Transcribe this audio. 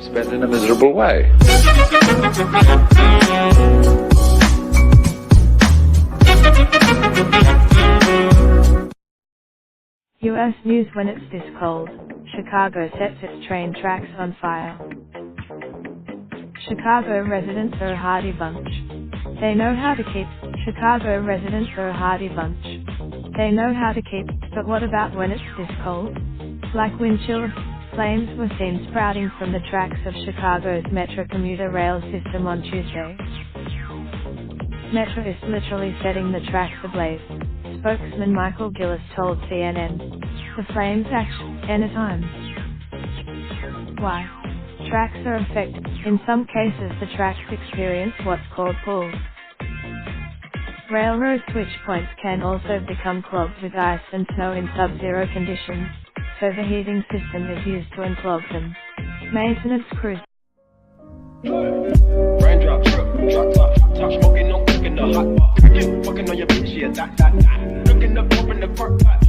spent in a miserable way. U.S. news: when it's this cold, Chicago sets its train tracks on fire. Chicago residents are a hardy bunch. They know how to keep. Chicago residents are a hardy bunch. They know how to keep, but what about when it's this cold? Like wind chill, flames were seen sprouting from the tracks of Chicago's Metro commuter rail system on Tuesday. Metro is literally setting the tracks ablaze, spokesman Michael Gillis told CNN. The flames action, anytime. Why? Tracks are affected. In some cases the tracks experience what's called pulls. Railroad switch points can also become clogged with ice and snow in sub-zero conditions, so the heating system is used to unclog them. Maintenance crews. Raindrop, drop top smoking, no cooking the hot pot. Fucking on your bitch, yeah, that. Looking up, open the park pot.